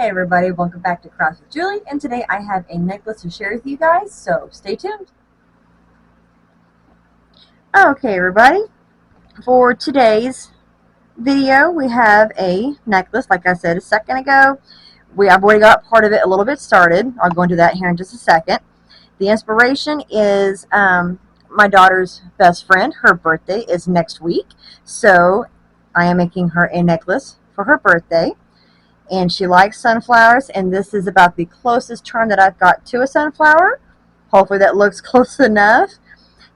Hey everybody, welcome back to Crafts with Julie, and today I have a necklace to share with you guys, so stay tuned. Okay everybody, for today's video we have a necklace, like I said a second ago. I've already got part of it a little bit started. I'll go into that here in just a second. The inspiration is my daughter's best friend. Her birthday is next week, so I am making her a necklace for her birthday. And she likes sunflowers, and this is about the closest term that I've got to a sunflower. Hopefully that looks close enough.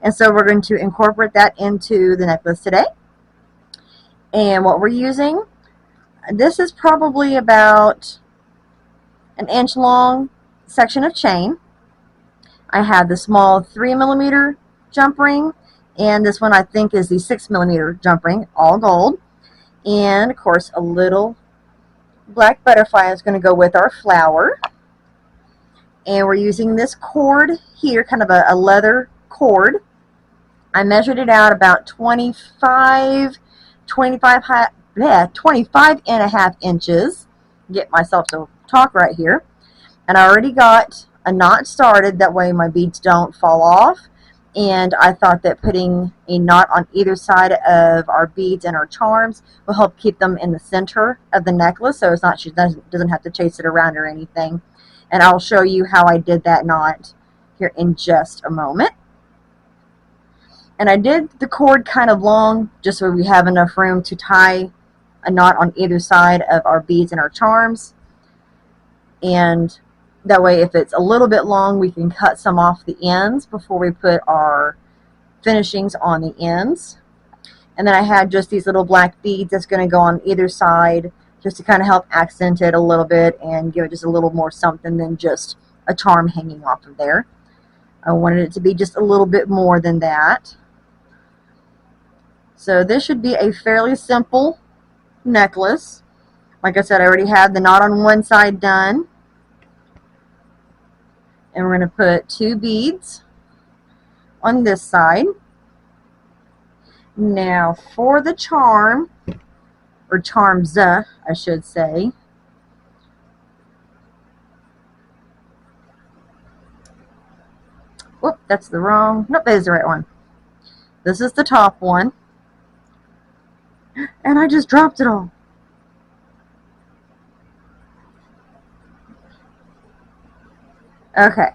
And so we're going to incorporate that into the necklace today. And what we're using, this is probably about an inch long section of chain. I have the small 3mm jump ring, and this one I think is the 6mm jump ring, all gold. And of course a little black butterfly is going to go with our flower. And we're using this cord here, kind of a leather cord. I measured it out about 25 and a half inches. Get myself to talk right here. And I already got a knot started, that way my beads don't fall off. And I thought that putting a knot on either side of our beads and our charms will help keep them in the center of the necklace, so it's not, she doesn't have to chase it around or anything. And I'll show you how I did that knot here in just a moment. And I did the cord kind of long just so we have enough room to tie a knot on either side of our beads and our charms. And that way, if it's a little bit long, we can cut some off the ends before we put our finishings on the ends. And then I had just these little black beads that's going to go on either side, just to kind of help accent it a little bit and give it just a little more something than just a charm hanging off of there. I wanted it to be just a little bit more than that. So this should be a fairly simple necklace. Like I said, I already had the knot on one side done. And we're going to put 2 beads on this side. Now for the charm, or charms, I should say. Whoop, that's the wrong, nope, that is the right one. This is the top one. And I just dropped it all. Okay.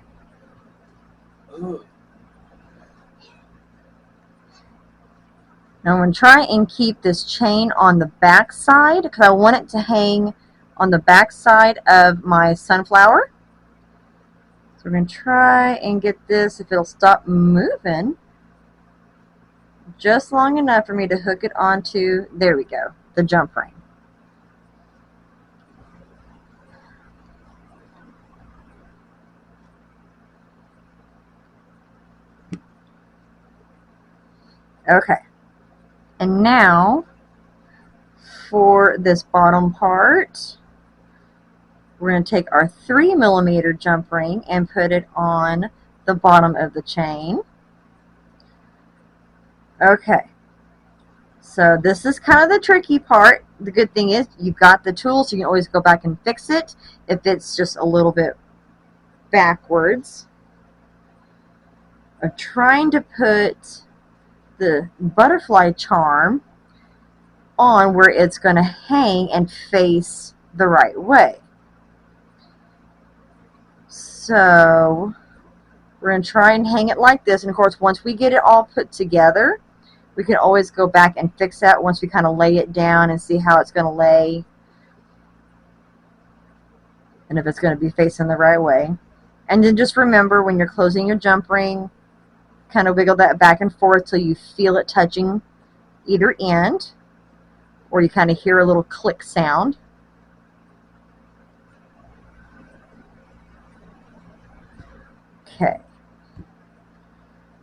Now I'm going to try and keep this chain on the back side because I want it to hang on the back side of my sunflower. So we're going to try and get this, if it'll stop moving, just long enough for me to hook it onto, there we go, the jump ring. Okay. And now for this bottom part, we're going to take our 3mm jump ring and put it on the bottom of the chain. Okay, so this is kind of the tricky part. The good thing is you've got the tool, so you can always go back and fix it if it's just a little bit backwards. I'm trying to put the butterfly charm on where it's going to hang and face the right way. So we're going to try and hang it like this, and of course once we get it all put together, we can always go back and fix that once we kind of lay it down and see how it's going to lay and if it's going to be facing the right way. And then just remember, when you're closing your jump ring, kind of wiggle that back and forth till you feel it touching either end, or you kind of hear a little click sound. Okay,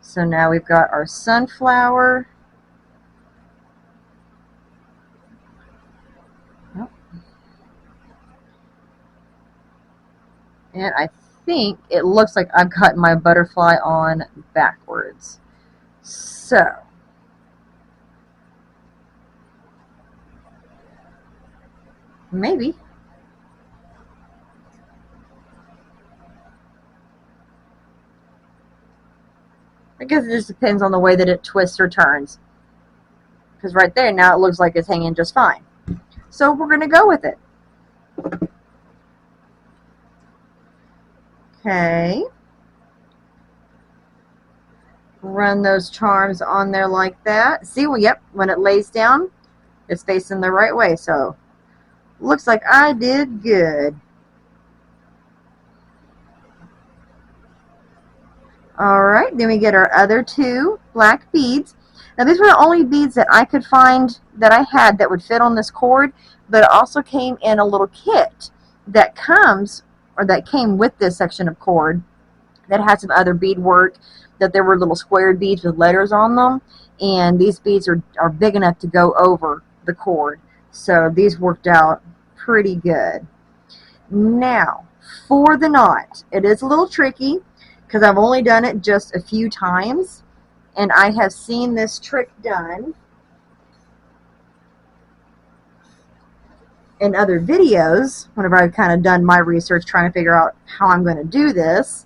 so now we've got our sunflower. And I think it looks like I've got my butterfly on backwards. So maybe. I guess it just depends on the way that it twists or turns. Because right there, now it looks like it's hanging just fine. So we're going to go with it. Okay. Run those charms on there like that. See, well, yep, when it lays down, it's facing the right way. So looks like I did good. Alright, then we get our other two black beads. Now these were the only beads that I could find that I had that would fit on this cord, but it also came in a little kit that comes, or that came with this section of cord that had some other bead work, that there were little squared beads with letters on them, and these beads are big enough to go over the cord. So these worked out pretty good. Now, for the knot, it is a little tricky because I've only done it just a few times, and I have seen this trick done in other videos whenever I've kind of done my research trying to figure out how I'm going to do this,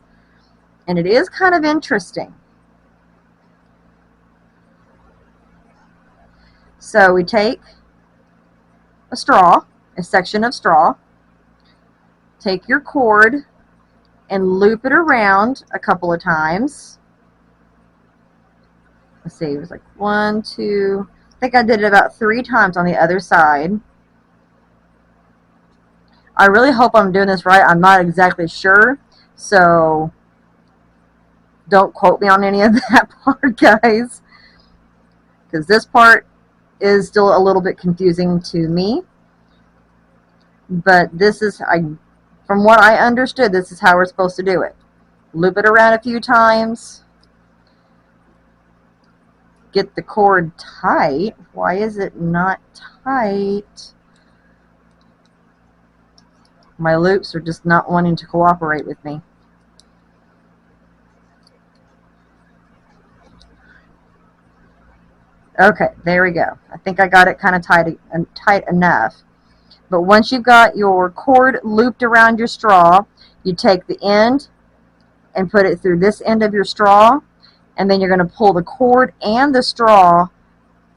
and it is kind of interesting. So we take a straw, a section of straw, take your cord and loop it around a couple of times. Let's see, it was like 1, 2, I think I did it about 3 times on the other side. I really hope I'm doing this right. I'm not exactly sure, so don't quote me on any of that part, guys, because this part is still a little bit confusing to me. But this is, from what I understood, this is how we're supposed to do it. Loop it around a few times. Get the cord tight. Why is it not tight? My loops are just not wanting to cooperate with me. Okay, there we go. I think I got it kind of tight enough. But once you've got your cord looped around your straw, you take the end and put it through this end of your straw, and then you're going to pull the cord and the straw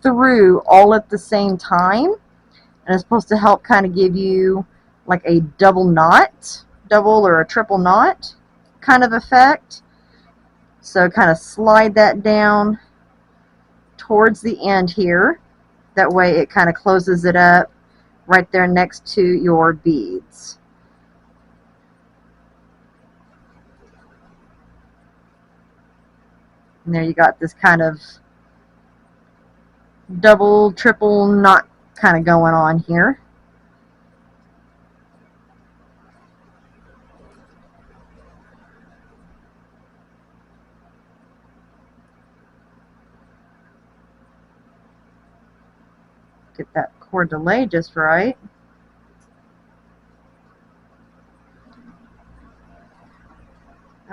through all at the same time. And it's supposed to help kind of give you like a double or a triple knot kind of effect. So kind of slide that down towards the end here. That way it kind of closes it up right there next to your beads. And there you got this kind of double, triple knot kind of going on here. Get that cord to lay just right.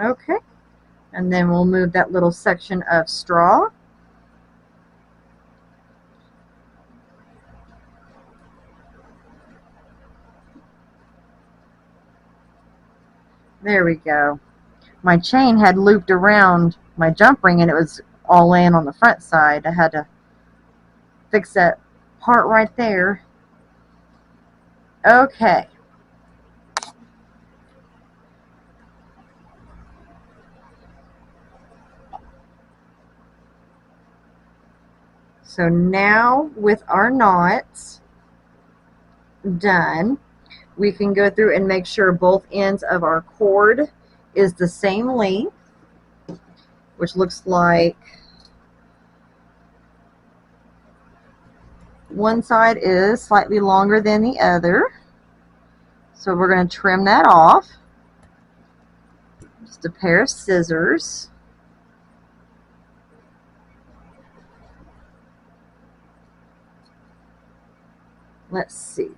Okay, and then we'll move that little section of straw. There we go. My chain had looped around my jump ring and it was all laying on the front side. I had to fix that part right there. Okay. So now with our knots done, we can go through and make sure both ends of our cord is the same length, which looks like one side is slightly longer than the other. So we're going to trim that off. Just a pair of scissors. Let's see.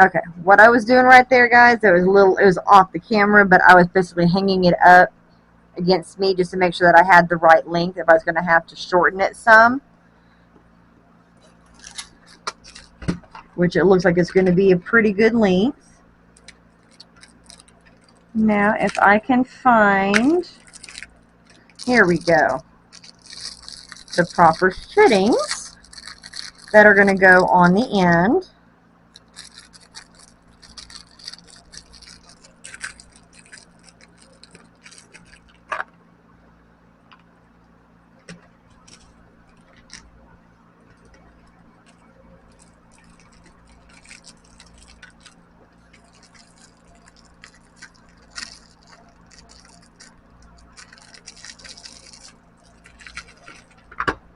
Okay, what I was doing right there, guys, it was off the camera, but I was basically hanging it up against me just to make sure that I had the right length if I was going to have to shorten it some. which it looks like it's going to be a pretty good length. Now, if I can find, here we go, the proper fittings that are going to go on the end.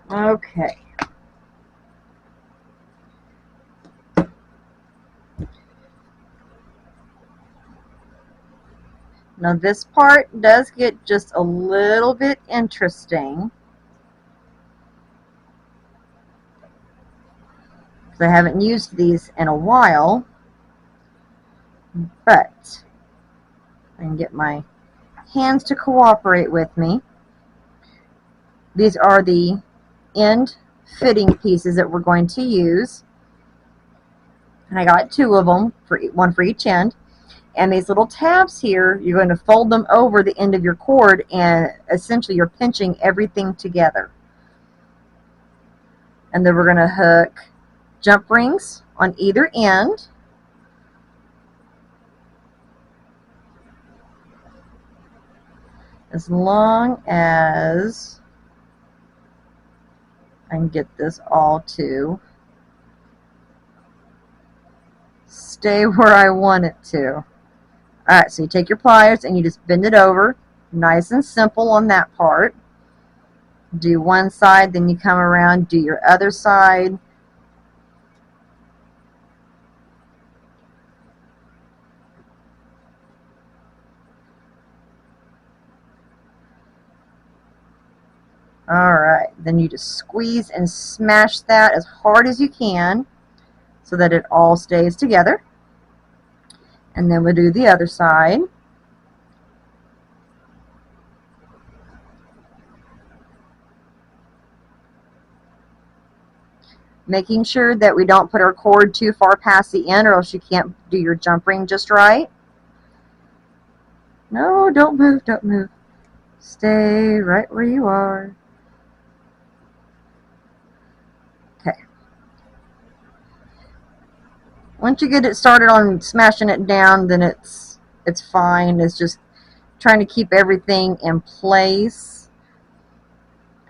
Okay. Now this part does get just a little bit interesting, because I haven't used these in a while, but I can get my hands to cooperate with me. These are the end fitting pieces that we're going to use, and I got 2 of them, one for each end. And these little tabs here, you're going to fold them over the end of your cord, and essentially you're pinching everything together. And then we're going to hook jump rings on either end. As long as I can get this all to stay where I want it to. Alright, so you take your pliers and you just bend it over. Nice and simple on that part. Do one side, then you come around, do your other side. Alright, then you just squeeze and smash that as hard as you can so that it all stays together. And then we'll do the other side. Making sure that we don't put our cord too far past the end, or else you can't do your jump ring just right. No, don't move, don't move. Stay right where you are. Okay. Once you get it started on smashing it down, then it's fine. It's just trying to keep everything in place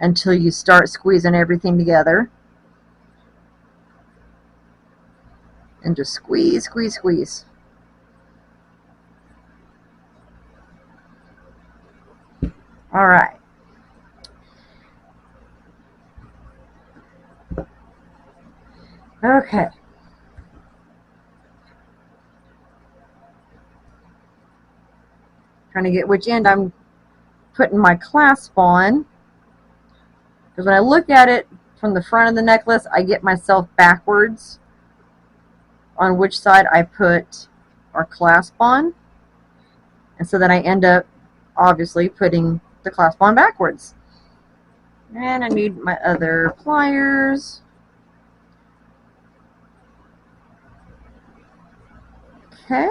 until you start squeezing everything together. And just squeeze, squeeze, squeeze. All right. Okay. Trying to get which end I'm putting my clasp on, because when I look at it from the front of the necklace, I get myself backwards on which side I put our clasp on, and so then I end up obviously putting the clasp on backwards. And I need my other pliers. Okay.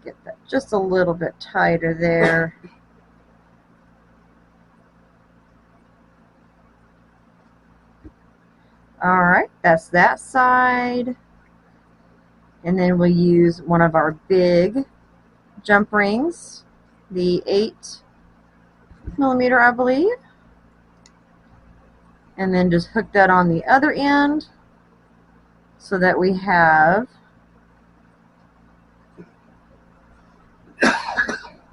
Get that just a little bit tighter there. Alright, that's that side. And then we'll use one of our big jump rings, the 8mm, I believe. And then just hook that on the other end so that we have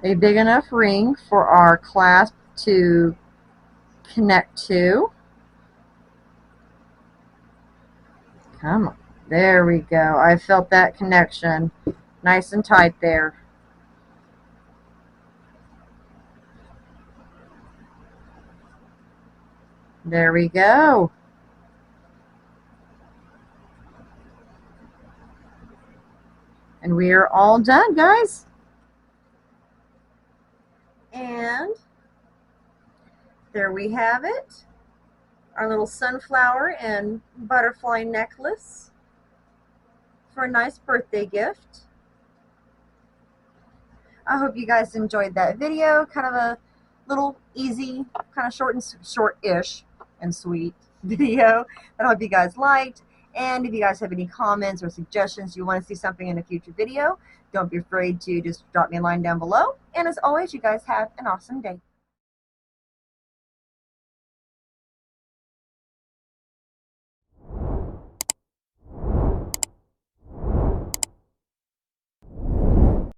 a big enough ring for our clasp to connect to. Come on. There we go. I felt that connection. Nice and tight there. There we go. And we are all done, guys. And there we have it. our little sunflower and butterfly necklace for a nice birthday gift. I hope you guys enjoyed that video. Kind of a little easy, kind of short-ish and sweet video that I hope you guys liked. And if you guys have any comments or suggestions, you want to see something in a future video, don't be afraid to just drop me a line down below. And as always, you guys have an awesome day.